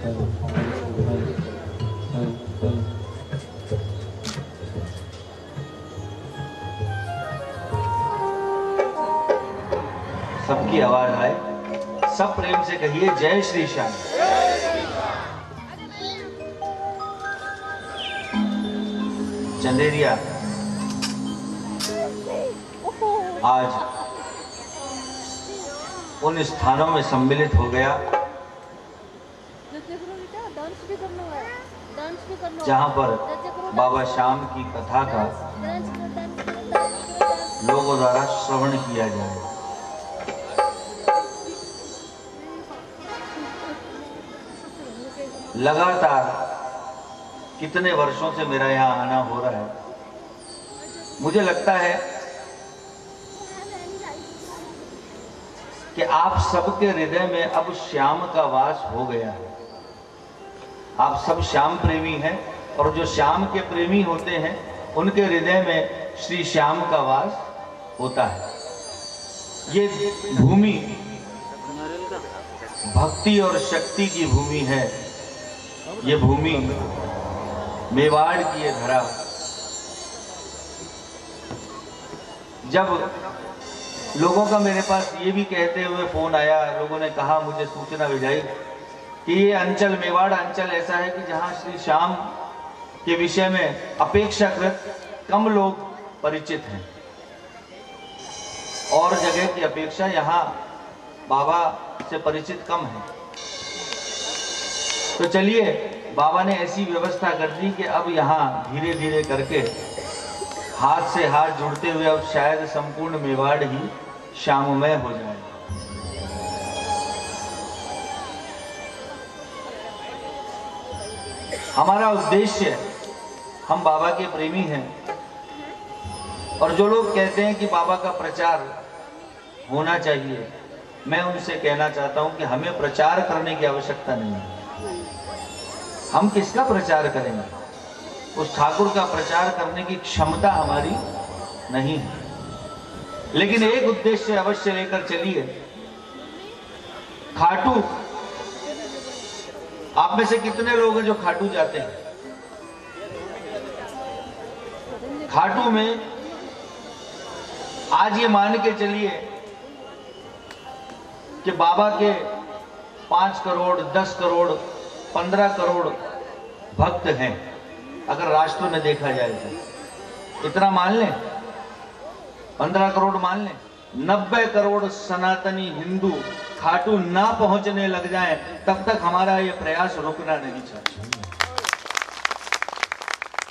सबकी आवाज आए, सब प्रेम से कहिए जय श्री श्याम। चंदेरिया आज उन स्थानों में सम्मिलित हो गया जहां पर बाबा श्याम की कथा का लोगों द्वारा श्रवण किया जाए। लगातार कितने वर्षों से मेरा यहाँ आना हो रहा है। मुझे लगता है कि आप सबके हृदय में अब श्याम का वास हो गया है। आप सब श्याम प्रेमी हैं और जो श्याम के प्रेमी होते हैं उनके हृदय में श्री श्याम का वास होता है। ये भूमि भक्ति और शक्ति की भूमि है। ये भूमि मेवाड़ की ये धरा। जब लोगों का मेरे पास ये भी कहते हुए फोन आया, लोगों ने कहा, मुझे सूचना भेजाई कि ये अंचल मेवाड़ अंचल ऐसा है कि जहां श्री श्याम के विषय में अपेक्षाकृत कम लोग परिचित हैं और जगह की अपेक्षा यहाँ बाबा से परिचित कम है। तो चलिए, बाबा ने ऐसी व्यवस्था कर दी कि अब यहाँ धीरे धीरे करके हाथ से हाथ जुड़ते हुए अब शायद संपूर्ण मेवाड़ ही श्याममय हो जाए। हमारा उद्देश्य, हम बाबा के प्रेमी हैं और जो लोग कहते हैं कि बाबा का प्रचार होना चाहिए, मैं उनसे कहना चाहता हूं कि हमें प्रचार करने की आवश्यकता नहीं है। हम किसका प्रचार करेंगे? उस ठाकुर का प्रचार करने की क्षमता हमारी नहीं है। लेकिन एक उद्देश्य अवश्य लेकर चलिए। खाटू, आप में से कितने लोग हैं जो खाटू जाते हैं? खाटू में आज ये मान के चलिए कि बाबा के 5 करोड़ 10 करोड़ 15 करोड़ भक्त हैं। अगर राष्ट्र में देखा जाए तो इतना मान लें, 15 करोड़ मान लें, 90 करोड़ सनातनी हिंदू खाटू ना पहुंचने लग जाएं, तब तक हमारा ये प्रयास रुकना नहीं चाहिए।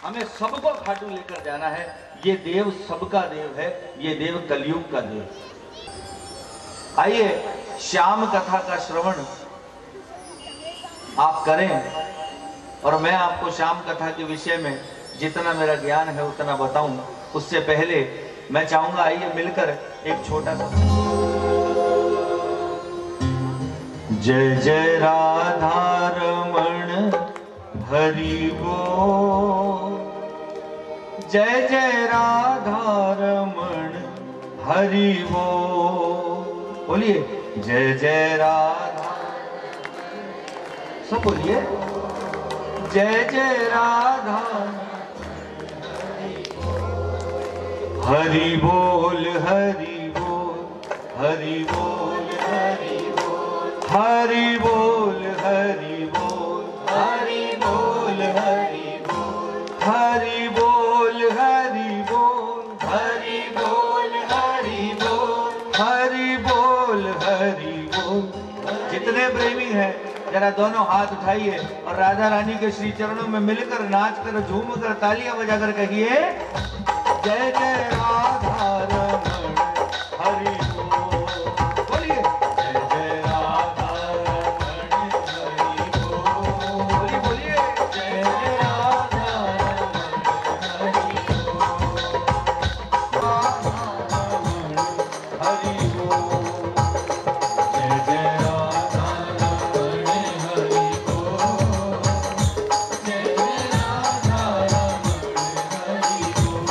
हमें सबको खाटू लेकर जाना है। ये देव सबका देव है, ये देव कलयुग का देव। आइए, श्याम कथा का श्रवण आप करें और मैं आपको श्याम कथा के विषय में जितना मेरा ज्ञान है उतना बताऊं। उससे पहले मैं चाहूंगा, आइए मिलकर एक छोटा सा जय जय राधा रमण हरि बोल, जय जय राधा रमण हरि बोल। बोलिए जय जय राधा, सब बोलिए जय जय राधा हरि बोल हरि बोल हरि बोल हरि बोल हरि बोल हरि बोल हरि बोल हरि बोल हरि बोल हरि बोल हरि बोल हरि बोल हरि बोल हरि बोल। जितने प्रेमी हैं जरा दोनों हाथ उठाइए और राधा रानी के श्री चरणों में मिलकर नाच कर झूम कर तालियां बजाकर कहिए जय जय राधा रमण हरि बोल। बोलिए जय जय राधा रमण हरि बोल। बोलिए जय जय राधा रमण हरि बोल, राधा रमण हरि बोल, जय जय राधा रमण हरि बोल, जय जय राधा रमण हरि बोल।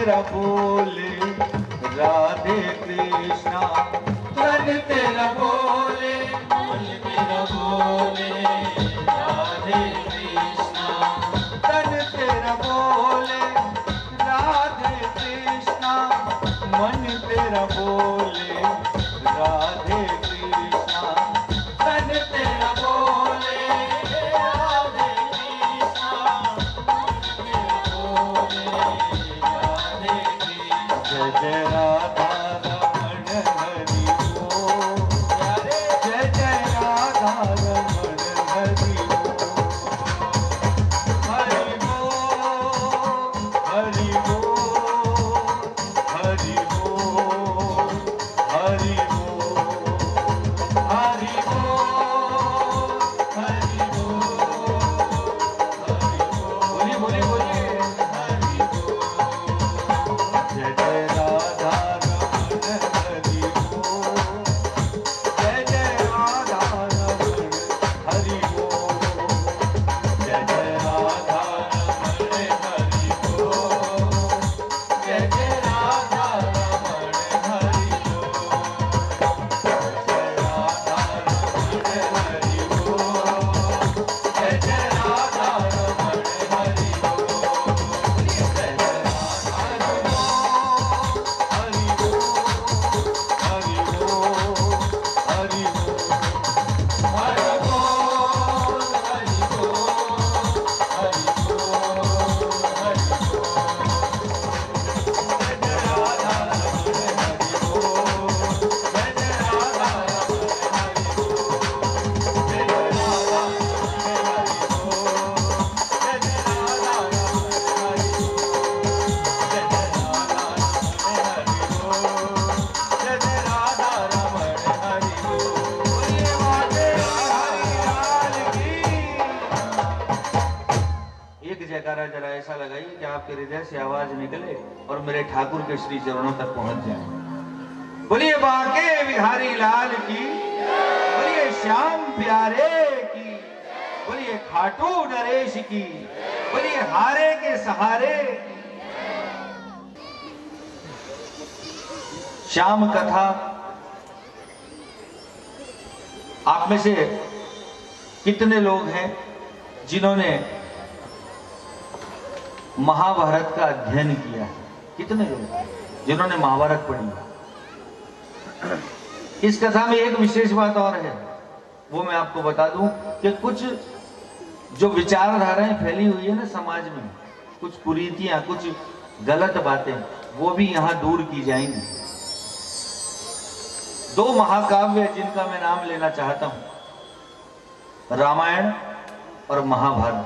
तेरा बोले राधे कृष्णा, तन तेरा बोले, मन तेरा बोले राधे कृष्णा, तन तेरा बोले राधे कृष्णा, मन तेरा बोले राधे कृष्णा, तन तेरा बोले राधे कृष्णा, मन तेरा बोले राधे कृष्णा। जय जय राधा रमण हरि बोल, जय जय राधा रमण हरि बोल, हरि बोल, हरि बोल, हरि बोल, हरि बोल, हरि बोल, हरि बोल, बोलिए बोलिए बोलिए, हरि बोल। जय जय राधा रमण हरि बोल, जय जय राधा रमण हरि बोल, जय जय राधा रमण हरि बोल, जय जय राधा रमण हरि बोल, जय राधा रमण हरि बोल, जय जय राधा रमण हरि बोल, जय जय राधा हरि बोल, हरि बोल, हरि बोल, हरि बोल, हरि बोल, हरि बोल, हरि बोल। जय जय राधा रमण हरि बोल, जय जय राधा रमण हरि बोल, जय जय राधा रमण हरि बोल, जय जय राधा रमण हरि बोल, जय जय राधा रमण हरि बोल, जय जय राधा रमण हरि बोल। बोलिए वाटे हरि लाल की। एक जयकारा जरा ऐसा लगाइए कि आपके हृदय से आवाज निकले और मेरे ठाकुर के श्री चरणों तक पहुंच जाए। बोलिए बाके बिहारी लाल की, बोलिए श्याम प्यारे की, बोलिए खाटू नरेश की, बोलिए हारे के सहारे की। श्याम कथा आप में से कितने लोग हैं जिन्होंने महाभारत का अध्ययन किया है? कितने लोग जिन्होंने महाभारत पढ़ी? इस कथा में एक विशेष बात और है, वो मैं आपको बता दूं कि कुछ जो विचारधाराएं फैली हुई है ना समाज में, कुछ कुरीतियां, कुछ गलत बातें, वो भी यहां दूर की जाएंगी। दो महाकाव्य जिनका मैं नाम लेना चाहता हूं, रामायण और महाभारत।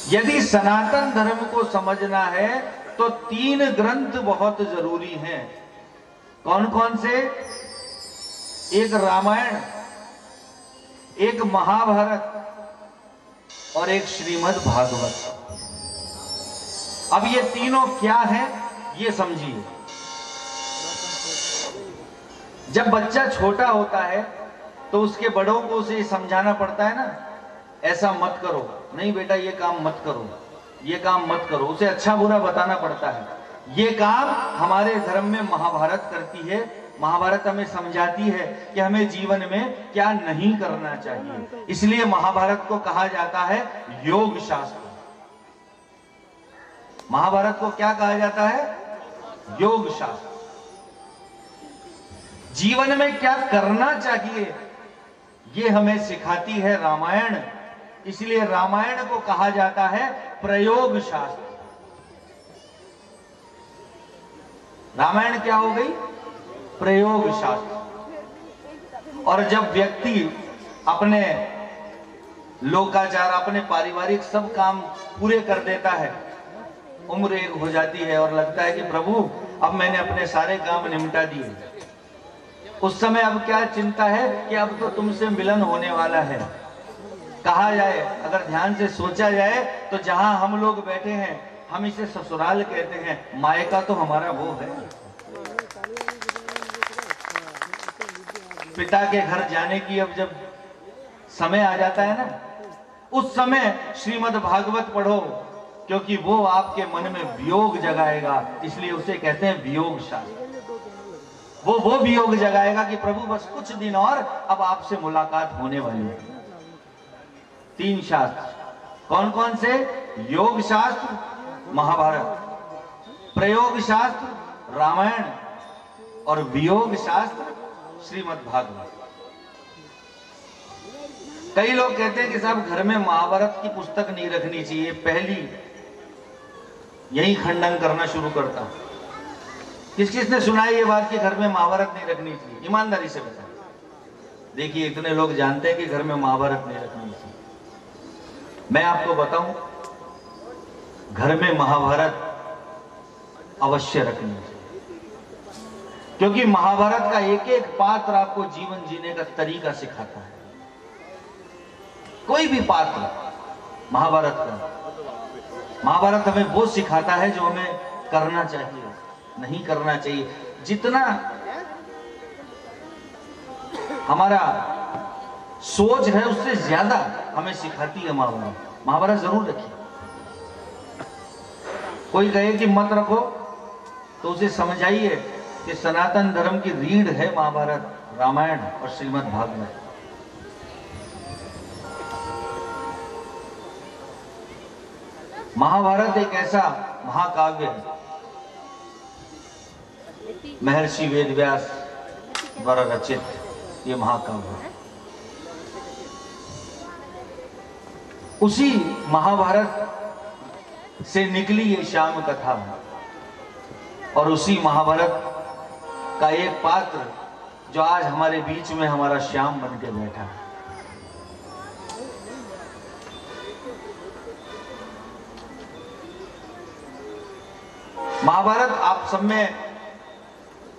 यदि सनातन धर्म को समझना है तो तीन ग्रंथ बहुत जरूरी हैं। कौन कौन से? एक रामायण, एक महाभारत और एक श्रीमद् भागवत। अब ये तीनों क्या है ये समझिए। जब बच्चा छोटा होता है तो उसके बड़ों को उसे समझाना पड़ता है ना, ऐसा मत करो, नहीं बेटा ये काम मत करो, ये काम मत करो, उसे अच्छा बुरा बताना पड़ता है। ये काम हमारे धर्म में महाभारत करती है। महाभारत हमें समझाती है कि हमें जीवन में क्या नहीं करना चाहिए। इसलिए महाभारत को कहा जाता है योग शास्त्र। महाभारत को क्या कहा जाता है? योग शास्त्र। जीवन में क्या करना चाहिए ये हमें सिखाती है रामायण। इसलिए रामायण को कहा जाता है प्रयोग शास्त्र। रामायण क्या हो गई? प्रयोग शास्त्र। और जब व्यक्ति अपने लोकाचार, अपने पारिवारिक सब काम पूरे कर देता है, उम्र एक हो जाती है और लगता है कि प्रभु अब मैंने अपने सारे काम निपटा दिए, उस समय अब क्या चिंता है कि अब तो तुमसे मिलन होने वाला है। कहा जाए, अगर ध्यान से सोचा जाए तो जहां हम लोग बैठे हैं हम इसे ससुराल कहते हैं, मायका तो हमारा वो है। पिता के घर जाने की अब जब समय आ जाता है ना, उस समय श्रीमद् भागवत पढ़ो, क्योंकि वो आपके मन में वियोग जगाएगा, इसलिए उसे कहते हैं वियोग शास्त्र। वो वियोग जगाएगा कि प्रभु बस कुछ दिन और, अब आपसे मुलाकात होने वाली है। 3 शास्त्र कौन कौन से? योग शास्त्र महाभारत, प्रयोग शास्त्र रामायण और वियोग शास्त्र श्रीमद् भागवत। कई लोग कहते हैं कि साहब घर में महाभारत की पुस्तक नहीं रखनी चाहिए, पहली यही खंडन करना शुरू करता। किस किसने सुना है ये बात कि घर में महाभारत नहीं रखनी चाहिए? ईमानदारी से बताएं। देखिए इतने लोग जानते हैं कि घर में महाभारत नहीं रखनी चाहिए। मैं आपको बताऊं, घर में महाभारत अवश्य रखनी चाहिए, क्योंकि महाभारत का एक एक पात्र आपको जीवन जीने का तरीका सिखाता है। कोई भी पात्र महाभारत हमें वो सिखाता है जो हमें करना चाहिए, नहीं करना चाहिए। जितना हमारा सोच है उससे ज्यादा हमें सिखाती है महाभारत। महाभारत जरूर रखिए। कोई कहे कि मत रखो तो उसे समझाइए कि सनातन धर्म की रीढ़ है महाभारत, रामायण और श्रीमद् भागवत। महाभारत एक ऐसा महाकाव्य है, महर्षि वेदव्यास द्वारा रचित ये महाकाव्य है। उसी महाभारत से निकली ये श्याम कथा है, और उसी महाभारत का एक पात्र जो आज हमारे बीच में हमारा श्याम बन के बैठा है। महाभारत आप सब में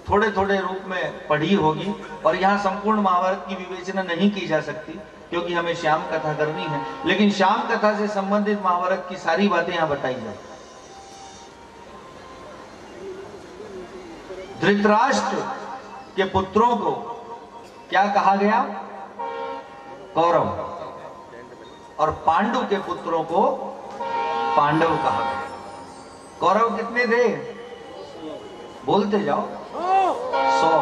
थोड़े थोड़े रूप में पढ़ी होगी, और यहां संपूर्ण महाभारत की विवेचना नहीं की जा सकती क्योंकि हमें श्याम कथा करनी है। लेकिन श्याम कथा से संबंधित महाभारत की सारी बातें यहां बताई जाए। धृतराष्ट्र के पुत्रों को क्या कहा गया? कौरव। और पांडु के पुत्रों को पांडव कहा गया। कौरव कितने थे? बोलते जाओ। 100।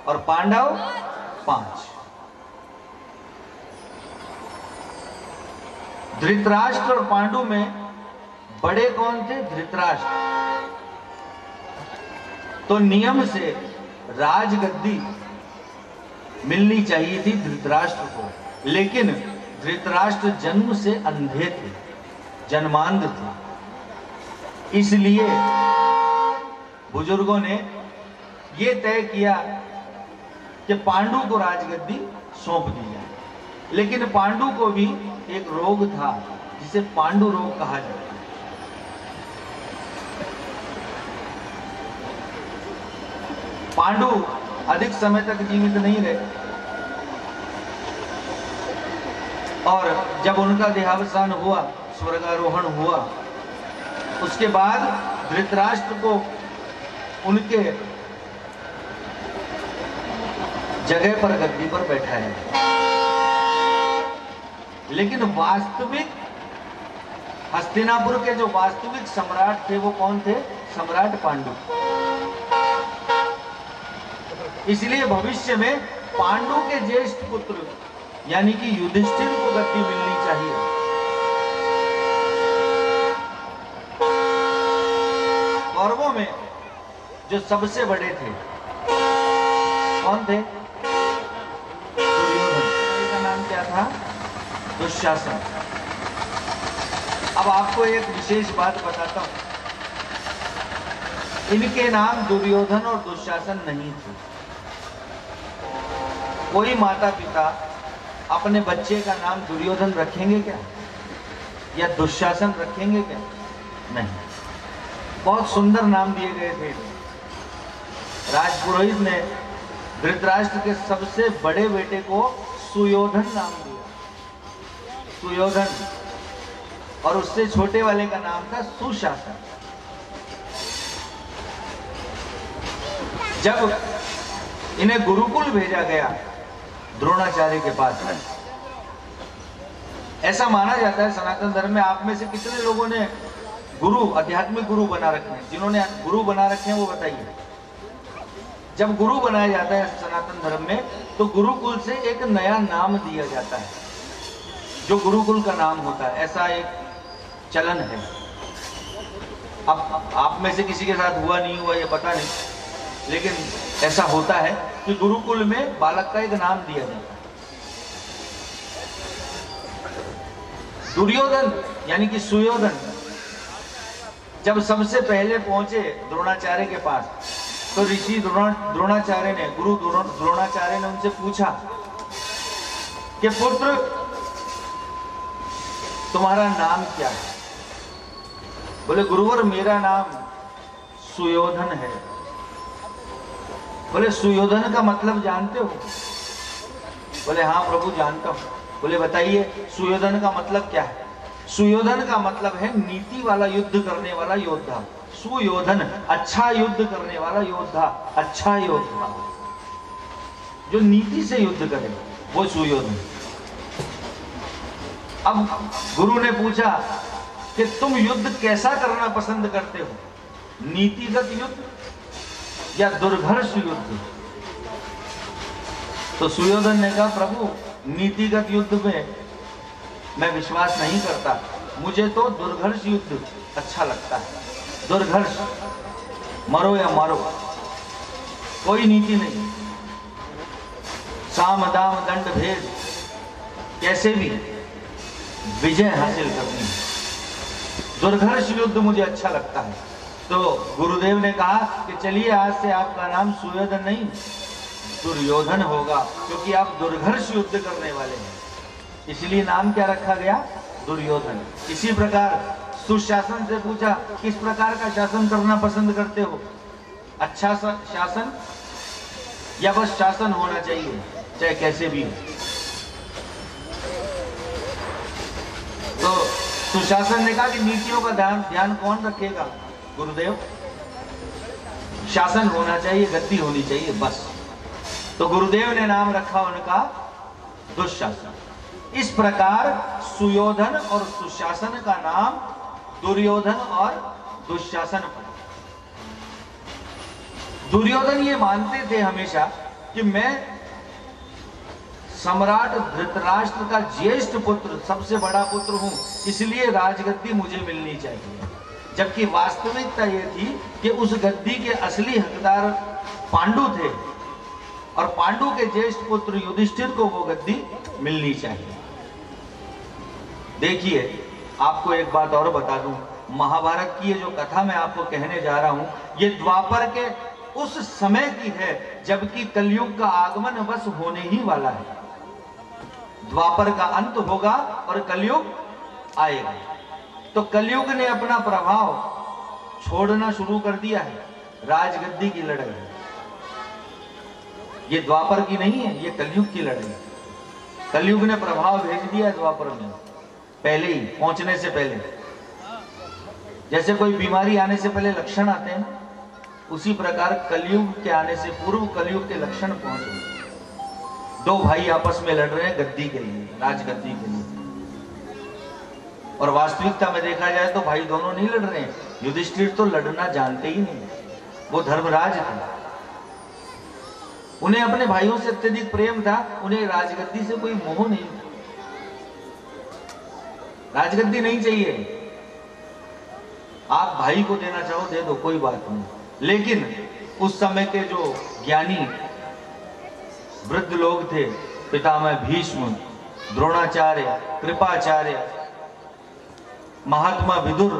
और पांडव 5। धृतराष्ट्र और पांडु में बड़े कौन थे? धृतराष्ट्र। तो नियम से राजगद्दी मिलनी चाहिए थी धृतराष्ट्र को, लेकिन धृतराष्ट्र जन्म से अंधे थे, जन्मांध थे। इसलिए बुजुर्गों ने यह तय किया कि पांडु को राजगद्दी सौंप दी जाए। लेकिन पांडु को भी एक रोग था जिसे पांडु रोग कहा जाता है। पांडु अधिक समय तक जीवित नहीं रहे, और जब उनका देहावसान हुआ, स्वर्गारोहण हुआ, उसके बाद धृतराष्ट्र को उनके जगह पर गद्दी पर बैठाया। लेकिन वास्तविक हस्तिनापुर के जो वास्तविक सम्राट थे वो कौन थे? सम्राट पांडु। इसलिए भविष्य में पांडु के ज्येष्ठ पुत्र यानी कि युधिष्ठिर को गद्दी मिलनी चाहिए। कौरवों में जो सबसे बड़े थे कौन थे? दुर्योधन। का नाम क्या था? दुशासन। अब आपको एक विशेष बात बताता हूं, इनके नाम दुर्योधन और दुशासन नहीं थे। कोई माता पिता अपने बच्चे का नाम दुर्योधन रखेंगे क्या? या दुशासन रखेंगे क्या? नहीं। बहुत सुंदर नाम दिए गए थे। राजपुरोहित ने धृतराष्ट्र के सबसे बड़े बेटे को सुयोधन नाम दिया, सुयोधन, और उससे छोटे वाले का नाम था सुशासन। जब इन्हें गुरुकुल भेजा गया द्रोणाचार्य के पास, ऐसा माना जाता है सनातन धर्म में। आप में से कितने लोगों ने गुरु, आध्यात्मिक गुरु बना रखे हैं? जिन्होंने गुरु बना रखे हैं वो बताइए। जब गुरु बनाया जाता है सनातन धर्म में, तो गुरुकुल से एक नया नाम दिया जाता है, जो गुरुकुल का नाम होता है। ऐसा एक चलन है। अब आप में से किसी के साथ हुआ नहीं हुआ ये पता नहीं, लेकिन ऐसा होता है कि गुरुकुल में बालक का एक नाम दिया जाता है। दुर्योधन यानी कि सुयोधन जब सबसे पहले पहुंचे द्रोणाचार्य के पास, तो ऋषि द्रोणाचार्य ने, गुरु द्रोणाचार्य ने उनसे पूछा कि पुत्र तुम्हारा नाम क्या है? बोले गुरुवर मेरा नाम सुयोधन है। बोले सुयोधन का मतलब जानते हो? बोले हाँ प्रभु जानता हूं। बोले बताइए सुयोधन का मतलब क्या है? सुयोधन का मतलब है नीति वाला युद्ध करने वाला योद्धा। सुयोधन अच्छा युद्ध करने वाला योद्धा, अच्छा योद्धा जो नीति से युद्ध करे, वो सुयोधन। अब गुरु ने पूछा कि तुम युद्ध कैसा करना पसंद करते हो, नीतिगत युद्ध या दुर्घर्ष युद्ध? तो सुयोधन ने कहा प्रभु नीतिगत युद्ध में मैं विश्वास नहीं करता, मुझे तो दुर्घर्ष युद्ध अच्छा लगता है। दुर्घर्ष, मरो या मारो, कोई नीति नहीं, साम दाम दंड भेद, कैसे भी विजय हासिल करनी है। दुर्घर्ष युद्ध मुझे अच्छा लगता है। तो गुरुदेव ने कहा कि चलिए आज से आपका नाम सुयोधन नहीं दुर्योधन होगा, क्योंकि आप दुर्घर्ष युद्ध करने वाले हैं, इसलिए नाम क्या रखा गया? दुर्योधन। इसी प्रकार सुशासन से पूछा किस प्रकार का शासन करना पसंद करते हो, अच्छा शासन या बस शासन होना चाहिए चाहे कैसे भी हो? तो सुशासन ने कहा कि नीतियों का ध्यान कौन रखेगा? गुरुदेव। शासन होना चाहिए, गद्दी होनी चाहिए, बस। तो गुरुदेव ने नाम रखा उनका दुशासन। इस प्रकार सुयोधन और सुशासन का नाम दुर्योधन और दुशासन पड़ा। दुर्योधन ये मानते थे हमेशा कि मैं सम्राट धृतराष्ट्र का ज्येष्ठ पुत्र, सबसे बड़ा पुत्र हूं, इसलिए राजगद्दी मुझे मिलनी चाहिए। जबकि वास्तविकता यह थी कि उस गद्दी के असली हकदार पांडु थे और पांडु के ज्येष्ठ पुत्र युधिष्ठिर को वो गद्दी मिलनी चाहिए। देखिए आपको एक बात और बता दूं, महाभारत की ये जो कथा मैं आपको कहने जा रहा हूं, ये द्वापर के उस समय की है जबकि कलयुग का आगमन बस होने ही वाला है। द्वापर का अंत होगा और कलयुग आएगा। तो कलयुग ने अपना प्रभाव छोड़ना शुरू कर दिया है, राजगद्दी की लड़ाई। ये द्वापर की नहीं है, ये कलयुग की लड़ाई। कलयुग ने प्रभाव भेज दिया द्वापर में, पहले ही पहुंचने से पहले। जैसे कोई बीमारी आने से पहले लक्षण आते हैं, उसी प्रकार कलयुग के आने से पूर्व कलयुग के लक्षण पहुंच गए। दो भाई आपस में लड़ रहे हैं गद्दी के लिए, राजगद्दी के लिए। और वास्तविकता में देखा जाए तो भाई दोनों नहीं लड़ रहे हैं। युधिष्ठिर तो लड़ना जानते ही नहीं, वो धर्मराज थे, उन्हें अपने भाइयों से अत्यधिक प्रेम था, उन्हें राजगद्दी से कोई मोह नहीं था। राजगद्दी नहीं चाहिए, आप भाई को देना चाहो दे दो, कोई बात नहीं। लेकिन उस समय के जो ज्ञानी वृद्ध लोग थे, पितामह भीष्म, द्रोणाचार्य, कृपाचार्य, महात्मा विदुर,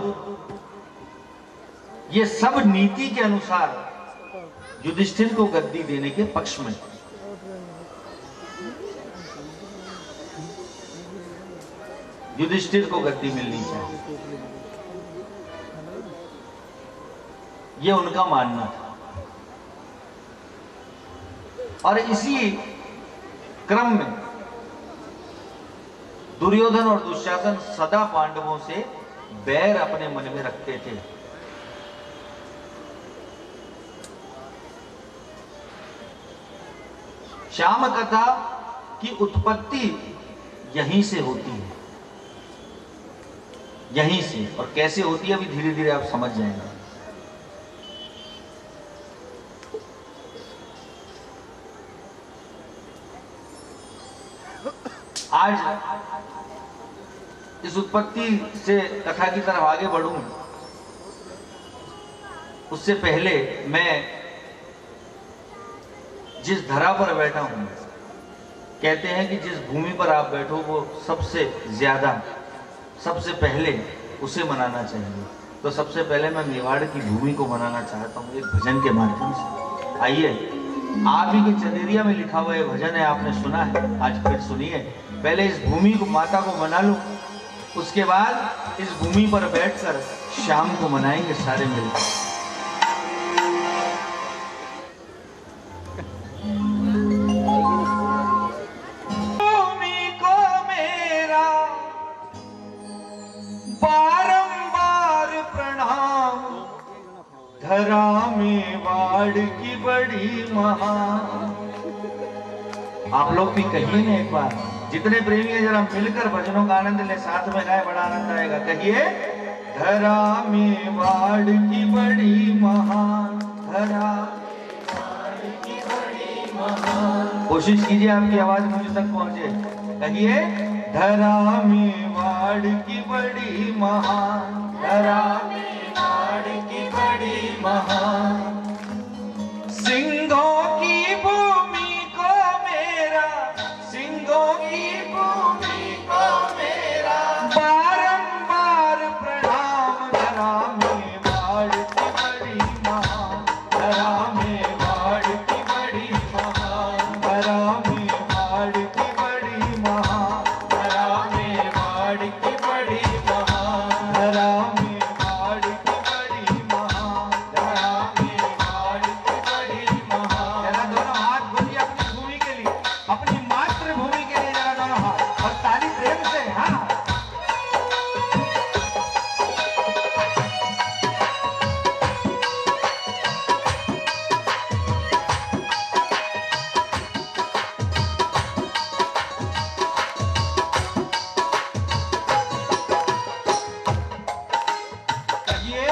ये सब नीति के अनुसार युधिष्ठिर को गद्दी देने के पक्ष में। युधिष्ठिर को गद्दी मिलनी चाहिए, ये उनका मानना था। और इसी क्रम में दुर्योधन और दुशासन सदा पांडवों से बैर अपने मन में रखते थे। श्याम कथा की उत्पत्ति यहीं से होती है। यहीं से, और कैसे होती है अभी धीरे धीरे आप समझ जाएंगे। आज इस उत्पत्ति से कथा की तरफ आगे बढ़ूं उससे पहले मैं जिस धरा पर बैठा हूं, कहते हैं कि जिस भूमि पर आप बैठो वो सबसे ज्यादा सबसे पहले उसे मनाना चाहिए। तो सबसे पहले मैं मेवाड़ की भूमि को मनाना चाहता हूँ एक भजन के माध्यम से। आइए, आप ही के चंदेरिया में लिखा हुआ ये भजन है, आपने सुना है, आज फिर सुनिए। पहले इस भूमि को, माता को मना लूं, उसके बाद इस भूमि पर बैठकर शाम को मनाएंगे सारे मिलकर। भूमि को मेरा बारंबार प्रणाम, धरा मेवाड़ की बड़ी महान। आप लोग भी कहिए ना एक बार, जितने प्रेमी है जरा मिलकर भजनों का आनंद ले, साथ में गाए, बड़ा आनंद आएगा। कहिए, धरा मेवाड़ की बड़ी महान, धरा मेवाड़ की बड़ी महान। कोशिश कीजिए आपकी आवाज मुझे तक पहुंचे। कहिए, धरा मेवाड़ की बड़ी महान, धरा मेवाड़ की बड़ी महान। सिंहों की भूमि को मेरा, सिंहों की भूमि को मेरा बारंबार प्रणाम, धरा मेवाड़ की बड़ी महान, धरा मेवाड़ की बड़ी महान, धरा मेवाड़ की बड़ी महान, धरा मेवाड़ की बड़ी महान, धरा मेवाड़ की बड़ी महान, धरा मेवाड़ की बड़ी महान। जरा दोनों हाथ बोलिए अपनी भूमि के लिए, अपनी मातृभूमि के लिए, जरा दोनों हाथ और ताली प्रेम से। हाँ, कहिए,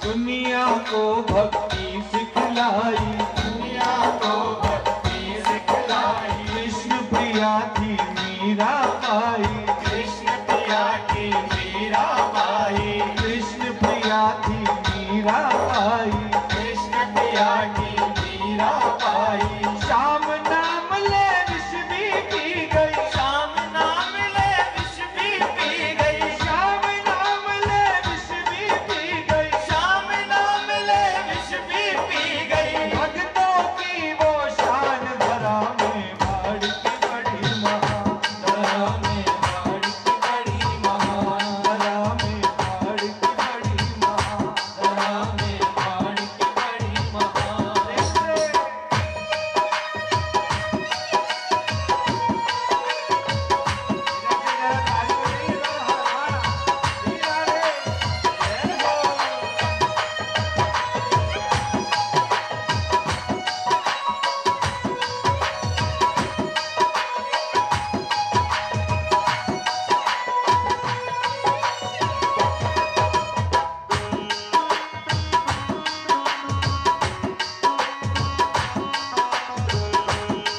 दुनिया को भक्ति सिखलाई, दुनिया को भक्ति सिखलाई, कृष्ण प्रिया थी मीरा बाई, कृष्ण प्रिया की मीरा बाई, कृष्ण प्रिया थी मीरा बाई, कृष्ण प्रिया की मीरा बाई। शाम नाम ले विष भी पी गई, शाम नाम ले विष भी पी गई, शाम नाम ले विष भी पी गई, शाम नाम ले विष भी पी गई। भक्तों की वो शान, धरा मेवाड़ की बड़ी महान, धरा मेवाड़ की बड़ी महान, धरा मेवाड़ की बड़ी महान, धरा मेवाड़ की बड़ी महान।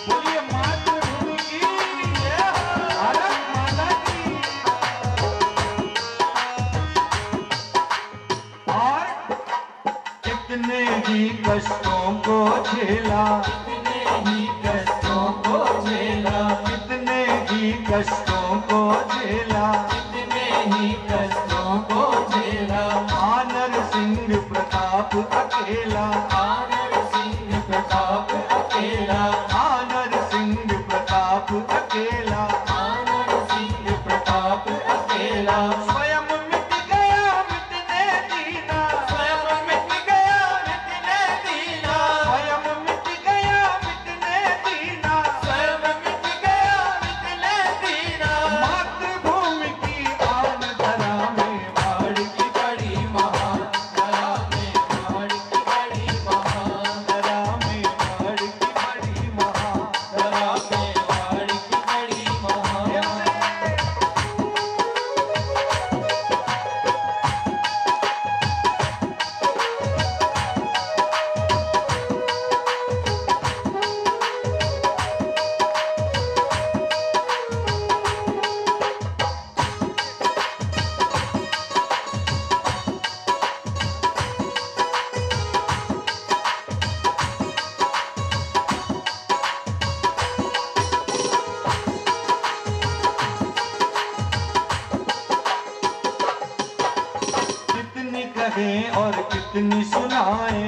बोलिए मातृभूमि की जय, भारत माता की। और कितने ही कष्टों को झेला, कितने ही कष्टों को झेला, कितने ही कष्टों को झेला, कितने ही कष्टों को झेला। आनर सिंह प्रताप अकेला, आनर सिंह प्रताप अकेला, आनर सिंह प्रताप अकेला, आनर सिंह प्रताप अकेला। स्वयं मिट गया मिटने दीना, स्वयं मिट गया मिटने दीना, स्वयं मिट गया मिटने दीना, स्वयं मिट गया मिटने दीना। मातृभूमि की आन, धरा मेवाड़ की बड़ी महान, धरा मेवाड़ की बड़ी महान। कितनी सुनाए,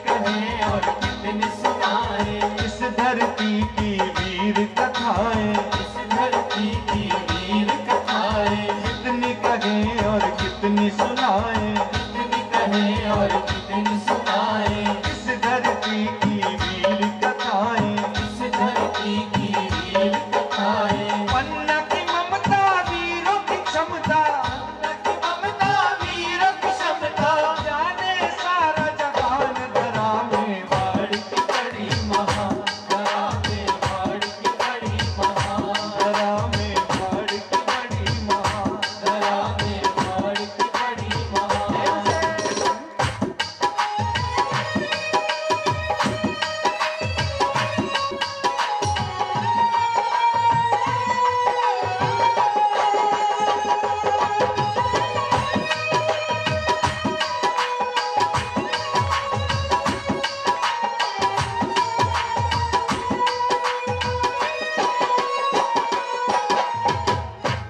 कहें और कितनी सुनाए, इस धरती की वीर कथाएं, इस धरती की वीर कथाएं, कितनी कहें और कितनी सुनाए, कितनी कहें और कितनी सुनाए, इस धरती की वीर कथाएं, इस धरती की वीर कथाएं। पन्ना की ममता वीरों की क्षमता, की ममता वीरों की क्षमता, जाने सारा जहान धरा में बाढ़ की बड़ी महान, धरा में बाढ़ की बड़ी महान, धरा में बाढ़ की बड़ी महान। धरा में बाढ़ की बड़ी महान।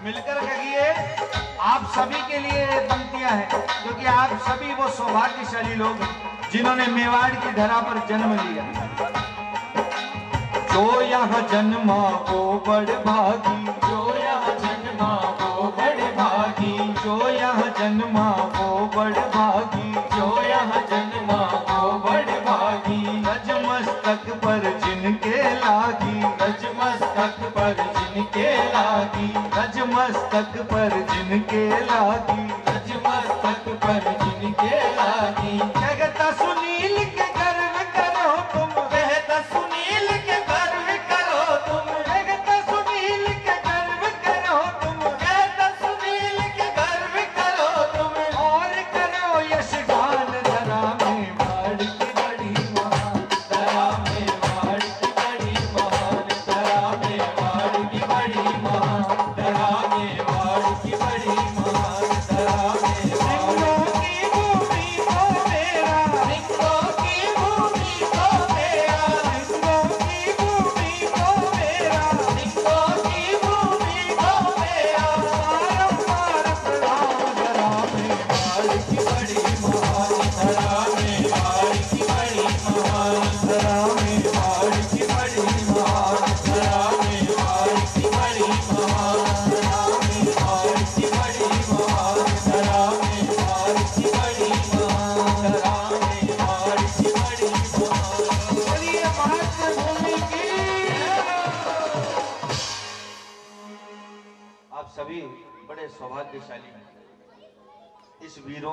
मिलकर कहिए, आप सभी के लिए पंक्तियां हैं, क्योंकि आप सभी वो सौभाग्यशाली लोग हैं जिन्होंने मेवाड़ की धरा पर जन्म लिया। जो यहाँ जन्मा वो बड़ भागी, जो यहाँ जन्मा वो बड़े भागी, जो यहाँ जन्मा वो बड़ भागी, जो यहाँ जन्मा वो बड़े भागी, रज मस्तक पर जिनके लागी, रज मस्तक पर जिनके लागी, रज मस्तक पर जिनके लागी, रज मस्तक पर जिनके लागी। कहता सुनील के गर्व करो तुम, कहता सुनील के गर्व करो तुम, कहता सुनील के गर्व करो तुम, कहता सुनील के गर्व करो तुम, और करो यश गान धरा में बाढ़ की बड़ी महान, धरा में बाढ़ की बड़ी महान, धरा में बाढ़ की बड़ी महान, धरा में बाढ़ की बड़ी महान, धरा में सिंहों की भूमि को मेरा, सिंहों की भूमि को मेरा, सिंहों की भूमि को मेरा, सिंहों की भूमि को मेरा, बारंबार प्रणाम धरा में बाढ़ की बड़ी महान, धरा में बाढ़ की बड़ी महान, धरा में बाढ़ की बड़ी महान, धरा में बाढ़ की बड़ी महान, धरा में बाढ़ की बड़ी महान, धरा में बाढ़ की बड़ी महान, धरा में बाढ़ की बड़ी महान। बोलिए मातृभूमि की। आप सभी बड़े सौभाग्यशाली हैं, इस वीरों